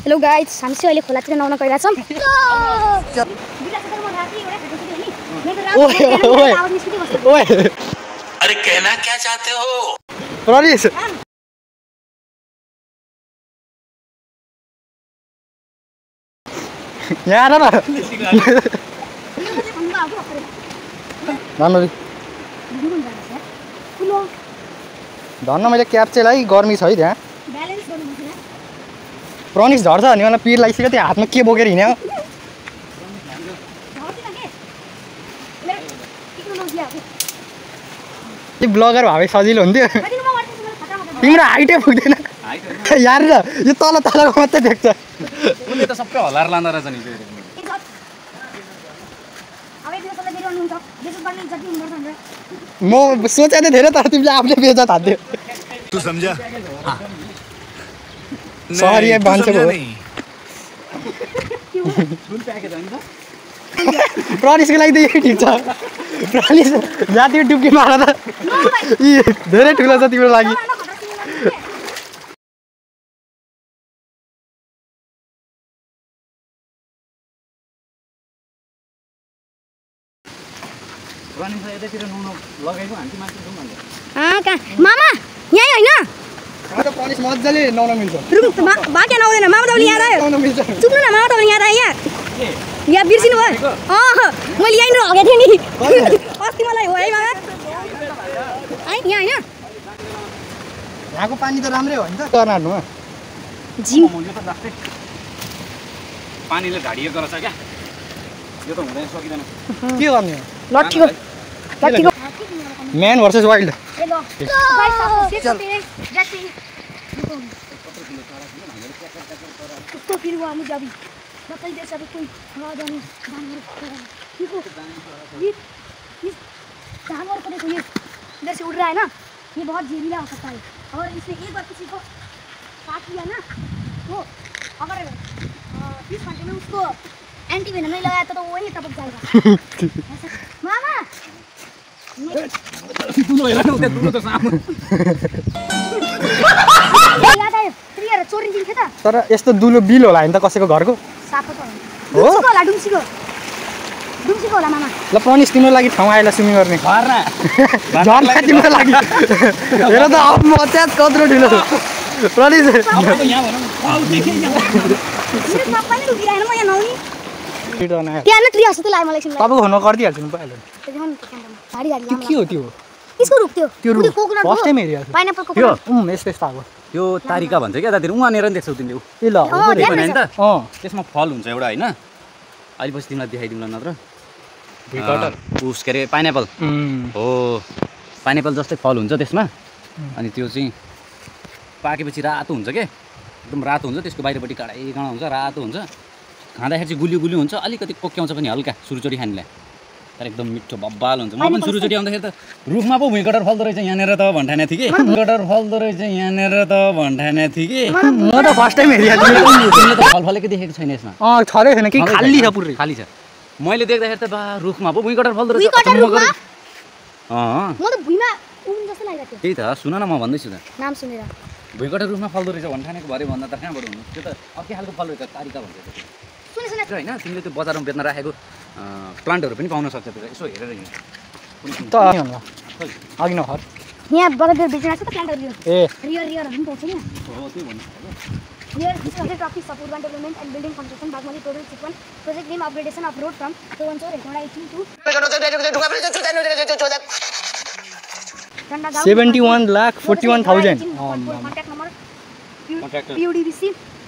Hello guys, हामी चाहिँ अहिले खोलातिर नुहाउन गइरहेका छौं। ओए अरे कहना क्या चाहते हो? प्रॉनिस यहाँ न धन्न मैले क्याप चाहिँ लाई गर्मी छ है त्यहाँ। प्रनिस झर्छ भने मलाई पिर लागिसक्यो त्यो हातमा के बोकेर हिँड्यो। ब्लगर भए सजिलो हुन्थ्यो। तिम्रो हाइटै पुग्दैन यार, यो तल तलको मात्रै देख्छ। उसले त सबै हल्लाएर लाँदो रहेछ नि। म सोचे थिएँ धेरै, तर तिमीले आफूले बेच थाल्थ्यो। तू समझा? सरी भन्छ प्रनिसको लागि त यही ठिक छ। प्रनिस जाति डुब्की मार त धेरै ठुलो छ तिम्रो लागि। मामा यही होइन? प्रनिस मजाले नुहाउन मिल्छ। बाँके नआउँदैन मामा, तपाईँले यहाँ आयो। चुप्नु न मामा, तपाईँले यहाँ आयो। यहाँ बिर्सिनु भयो। मैले यहीँनिर हगेको थिएँ नि अस्ति, मलाई हो है मामा। यहाँ होइन? यहाँको पानी त राम्रै हो नि त कर्नाटकमा। पानीले ढाडिएको रहेछ क्या, यो त हुँदैन, सकिँदैन। के गर्ने? लट्ठीको म्यान भर्सेस वाइल्ड। जानवर को देखो, ये इधर से उड़ रहा है ना, ये बहुत जहरीला हो सकता है। और इसने एक बार किसी को काट लिया ना, तो अगर 20 घंटे में उसको एंटी वेनम नहीं लगाया तो वही टपक जाएगा। मामा तर यस्तो दुलो बिल होला नि त कसैको घरको। ल प्रनिस तिम्रो लागि ठाउँ आएला स्विमिङ गर्ने। झर्ना तिम्रो लागि हेर त अब म त्यहाँ कत्रो ढिलो प्रनिस। तपाईँको हुन गरिदिइहाल्छु नि पाइहाल्यो। के हो त्यो? फर्स्ट टाइम हेरिहाल्छु त्यो। यस्तो यस्तो आएको त्यो तारिका भन्छ क्या दातिर, उहाँनिर नि देख्छौ तिमीले। ए ल नि त त्यसमा फल हुन्छ एउटा होइन, अहिले पछि तिमीलाई देखाइदिउँला नत्र। उस के अरे पाइनएप्पल हो, पाइनएप्पल जस्तै फल हुन्छ त्यसमा। अनि त्यो चाहिँ पाकेपछि रातो हुन्छ क्या, एकदम रातो हुन्छ, त्यसको बाहिरपट्टि काँडै काँडा हुन्छ, रातो हुन्छ। खाँदाखेरि चाहिँ गुलियो गुलियो हुन्छ, अलिकति कोक्याउँछ पनि हल्का सुरुचोटी खानेलाई, तर एकदम मिठो बब्बाल हुन्छ। म पनि सुरुचोटी आउँदाखेरि त रुखमा पो भुइँकटर फल्दो रहेछ यहाँनिर त भन्ठाने थिएँ कि, भुइँकटर फल्दो रहेछ यहाँनिर त भन्ठाने थिएँ कि। म त फर्स्ट टाइम हेरिहाल्छु। तिमीले त फल फलेको देखेको छैन यसमा? छरै छैन कि खाली छ, पुरै खाली छ। मैले देख्दाखेरि त बा रुखमा पो भुइँकटर फल्दो रहेछ। त्यही त सुन न, म भन्दैछु त, नाम सुनेर भुइँकटर रुखमा फल्दो रहेछ भन्ठानेको भरे भन्दा त कहाँबाट हुनु? त्यो त अर्कै खालको फल रहेछ, तारिका भन्छ होइन। तिमीले त्यो बजारमा बेच्न राखेको प्लान्टहरू पनि पाउन सक्छ त्यो, यसो हेरेर हिँड्नु त अघि नहर यहाँ बजारतिर बेच्न आएको छ त प्लान्टहरू। ए रियरहरू पनि पाउँछ नि। हो त्यही भन्नु। Here is project office of urban development and building construction, Bagmati project 1. Project name upgradation of road from Towanchor, Ekmada 18 to 71,41,000. Contact number PUDBC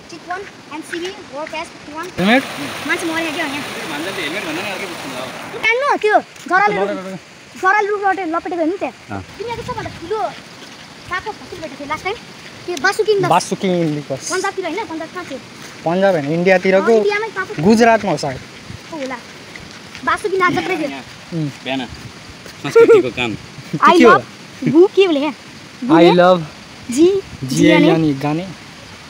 Chit 1 and CV work as 51. Helmet मान्छे मरेको थियो यहाँ। मान्छेले हेलमेट भन्दा नि अर्कै बुझ्नु ल। कान्नु त्यो जराले रुखबाट लपेटेको नि त्यहाँ। तिमीले के भन्दा ठुलो साको फसिल भेटेको थियो लास्ट टाइम। त्यो बासुकिङ लिकस पन्जाबतिर हैन? पन्जाब कहाँ थियो? पन्जाब हैन, इन्डियातिरको गुजरातमा हो सायद। होला बासुकिङ आज जत्रै थियो। बिहान संस्कृतिको काम। आई लभ बु के बोले यहाँ? आई लभ जी यानी गाने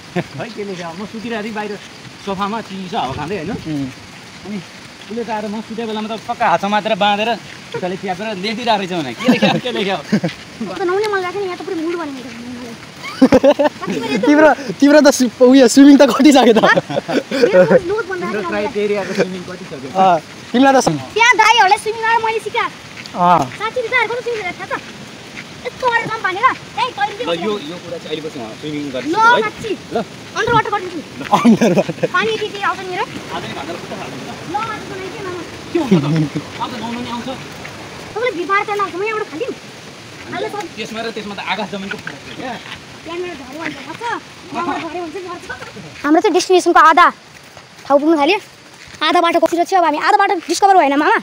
है के लेख्या? म सुतिरहेको थिएँ बाहिर सोफामा, चिसो हावा खाँदै होइन। अनि उसले त आएर म सुते बेलामा त पक्का हात समातेर बाँधेर खुट्टाले च्यापेर लेखिरहेको रहेछ भने के लेख्या? त नहुने मन लाग्यो नि, यहाँ त पुरै मुड बनिएको छ। तिम्रो तिम्रो त उयो स्विमिङ त कटिसक्यो त क्राइटेरियाको स्विमिङ कटिसक्यो तिमीलाई त त्यहाँ दाइहरूले स्विमिङ गरेर मैले सिकाएँ साथी दाइहरूको पनि स्विमिङ गरेर थाहा छ यस्तो गरेर काम पानेर त्यही ल यो कुरा चाहिँ अहिले पछि स्विमिङ गर्ने ल साथी ल अन्डर वाटर गरिदिन्छु अन्डर वाटर पानी यति आउँछ नि र आज नै भन्दा कस्तो खाल्छ ल आज बनाइ के मामा के हुन्छ त आज नुहाउनु नि आउँछ तपाईँले बिमार त नआउँछ म यहाँबाट खालिम त्यसमा र त्यसमा त आकाश जमिनको फरक छ क्या हाम्रो चाहिँ डेस्टिनेसनको आधा ठाउँ पुग्नु थाल्यो आधा बाटो कति छ अब हामी आधा बाटो डिस्कभर भएन मामा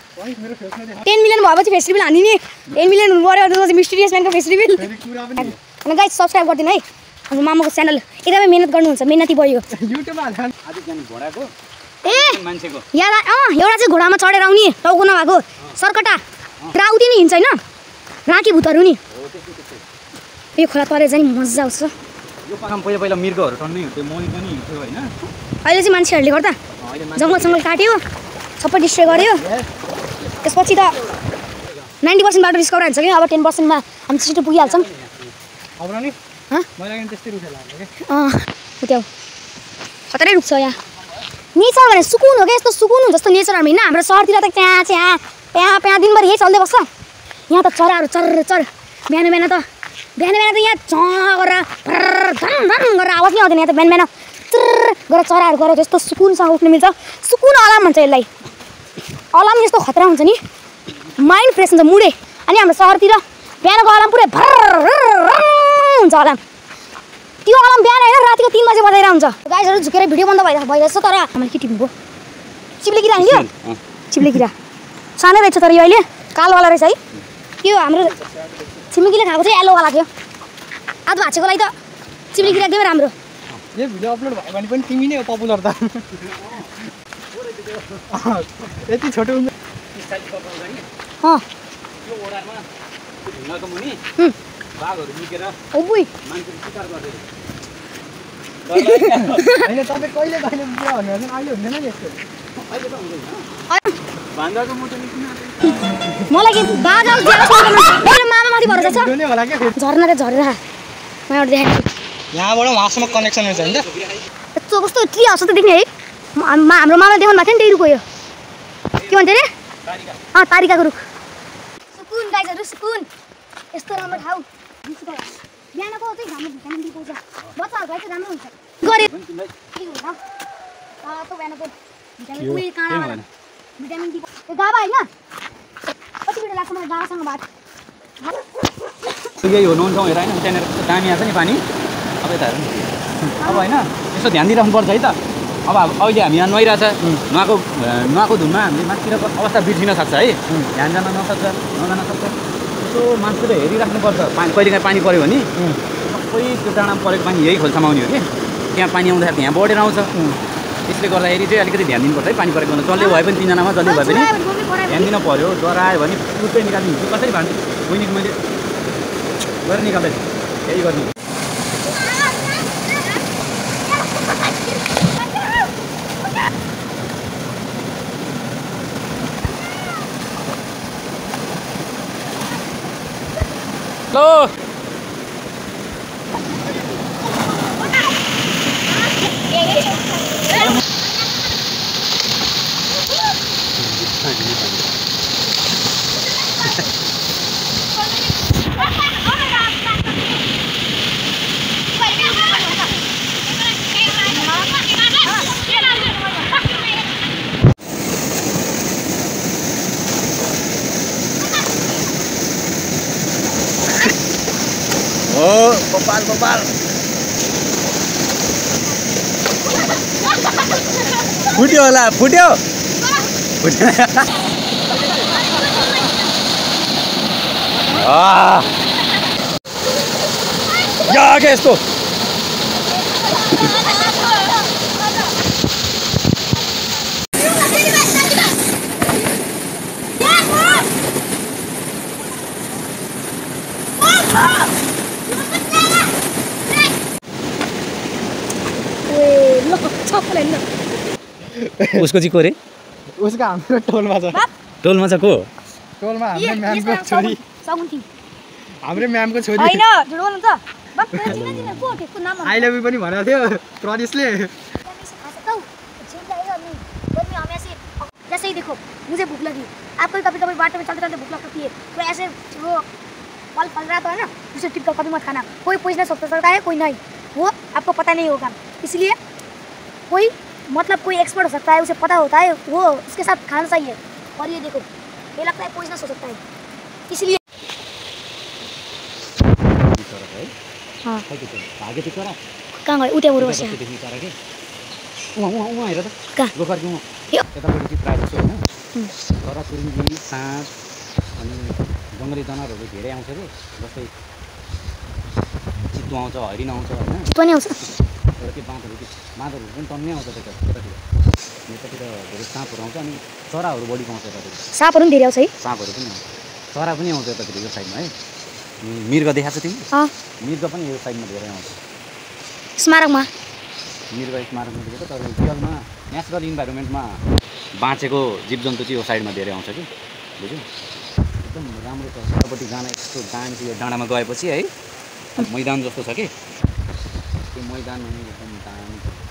10 मिलियन भएपछि फेस्टिभल हान्ने नि 10 मिलियन हुनु पऱ्यो त्यसपछि मिस्टिरियस म्यानको फेस्टिभल अनि गाइस सब्सक्राइब गरिदिनु है हाम्रो मामाको च्यानल एकदमै मेहनत गर्नुहुन्छ मेहनती भयो ए एउटा चाहिँ घोडामा चढेर आउने टाउको नभएको सर्कटा राउती नि हिँड्छ होइन राँकी भूतहरू नि यो खोला परेर चाहिँ मजा आउँछ यो काम पहिला मृगहरू टन्नै हुन्थ्यो मौली पनि हिँड्थ्यो होइन अहिले चाहिँ मान्छेहरूले गर्दा जङ्गल काट्यो सबै डिस्ट्रोय गर्यो त्यसपछि त 90% बाटो डिस्कभर हुन्छ कि अब 10%मा हामी छिटो पुगिहाल्छौँ उठ्याउ खतरै रुख्छ यहाँ नेचर भने सुकुन हो क्या यस्तो सुकुन हुन्छ जस्तो नेचरहरू होइन हाम्रो सहरतिर त त्यहाँ त्यहाँ दिनभरि यही चल्दै बस्छ यहाँ त चराहरू चर बिहान बिहान त यहाँ गरेर धन गरेर आवाज नै आउँदैन यहाँ त बिहान चर गरेर चराहरू गरेर जस्तो सुकुनसँग उठ्नु मिल्छ सुकुन अलार्म भन्छ यसलाई अलार्म जस्तो खतरा हुन्छ नि माइन्ड फ्रेस हुन्छ मुडे अनि हाम्रो सहरतिर बिहानको अलार्म पुरै हुन्छ अलार्म त्यो अलार्म बिहान होइन रातिको 3 बजे बजाएर हुन्छ गाइजहरू झुकेर भिडियो बन्द भइरहेछ तर हामीले के टिप्नु चिप्ले किरा हान्यो चिप्ले किरा सानै रहेछ तर यो अहिले कालोवाला रहेछ है यो हाम्रो छिमेकीले खाएको चाहिँ येल्लोवाला थियो आज भाँचेको लागि त चिप्ले किरा एकदमै राम्रो यो भिडियो अपलोड भयो भने पनि तिमी नै हो पपुलर त यति छोटो हुन्छ यो ओडारमा ढुङ्गाको मुनि बाघहरू निकेर ओबुई मान्छेले शिकार गर्दै होइन तपाईँ कहिले पुरा भन्नु भने अहिले हुँदैन नि यस्तो अहिले त हुँदैन भान्दाको मुटु निक्किन मलाई के बाघ आउँछ मेरो मामा माथि भरोसा छ होला क्या झर्ना त झरेर म एउटा देखाएको यहाँबाट वहाँसम्म कनेक्सन हुन्छ नि त यस्तो कस्तो ट्री हाउस त देख्ने है हाम्रो मामा देखाउनु भएको थियो नि त्यही रुख हो यो के भन्थ्यो अरे तारिकाको रुख सुकुन गाइजहरू सुकुन यस्तो राम्रो ठाउँ बिहानको चाहिँ घाममा भिटामिन डी पाउँछ बच्चाहरूको लागि चाहिँ राम्रो हुन्छ गरे के हुन्छ बिहानको भिटामिन डी यो गाबा होइन कति बेला लाग्छ मलाई गाबासँग भात यही हो नुहाउनु ठाउँ हेर होइन त्यहाँनिर दामी आएको छ नि पानी अब यता हेर्नु अब होइन यसो ध्यान दिइराख्नुपर्छ है त अब अहिले हामी यहाँ नुहाइरहेछ नुहाएको धुनमा हामीले माथितिरको अवस्था बिर्सिन सक्छ है ध्यान जान नसक्छ नजान सक्छ यसो मान्छेले हेरिराख्नुपर्छ कहिलेकाहीँ पानी पऱ्यो भने सबै त्यो डाँडामा परेको पानी यही खोल्सामा आउने हो कि त्यहाँ पानी आउँदाखेरि यहाँ बढेर आउँछ त्यसले गर्दाखेरि चाहिँ अलिकति ध्यान दिनुपर्छ है पानी परेको बेला जसले भए पनि 3 जनामा जसले भए पनि ध्यान दिन पऱ्यो ज्वरो आयो भने पुरै निकालिदिन्छु कसरी भान्छु बहिनीको मैले गरेर निकाल्दैछु यही गर्नु ल गोपाल फुट्यो होला फुट्यो क्या यस्तो उसको चाहिँ को रे उसको हाम्रो टोलमा छ को टोलमा हाम्रो म्यामको छोरी हाम्रो म्यामको छोरी हैन झुट बोल्नु त बाप रे चिन को त्यसको नाम आई लभ यू पनि भनेको थियो प्रनिसले। जैसे ही देखो मुझे भूख लगी, आपको कभी कभी बाटो में चलते चलते भूख लगती है, तो ऐसे वो फल फल रहा तो है ना, उसे टिप कर कभी मत खाना। कोई पॉइजनस हो सकता है, कोई नहीं, वो आपको पता नहीं होगा। इसलिए कोई मतलब कोई एक्सपर्ट हो सकता है, उसे पता होता है, वो उसके साथ खाना चाहिए। और ये देखो ये लगता है पॉइजनस हो सकता है, इसलिए हाँ कहाँ गयो उठ्या बरु बस्या हेर त गोखरको यतापट्टि चाहिँ प्रायः जस्तो होइन चराचुरुङ्गी साँप अनि जङ्गली जनावरहरू धेरै आउँछ कि, जस्तै चितुवा आउँछ, हरिण आउँछ होइन, पनि आउँछ र त्यो बाँदरहरू पनि टन्नै आउँछ यतातिर धेरै साँपहरू आउँछ अनि चराहरू बढी पाउँछ यतातिर। साँपहरू पनि धेरै आउँछ है, साँपहरू पनि आउँछ, चरा पनि आउँछ यतातिर यो साइडमा है। मृग देखाएको छ तिमी? मृग पनि यो साइडमा धेरै आउँछ स्मारकमा। मृग स्मारकमा देखेको तर रियलमा नेचुरल इन्भाइरोमेन्टमा बाँचेको जीवजन्तु चाहिँ यो साइडमा धेरै आउँछ कि, बुझ्यौ? एकदम राम्रो छ। यतापट्टि जान यस्तो दामी यो डाँडामा गएपछि है मैदान जस्तो छ कि, त्यो मैदान एकदम दामी छ।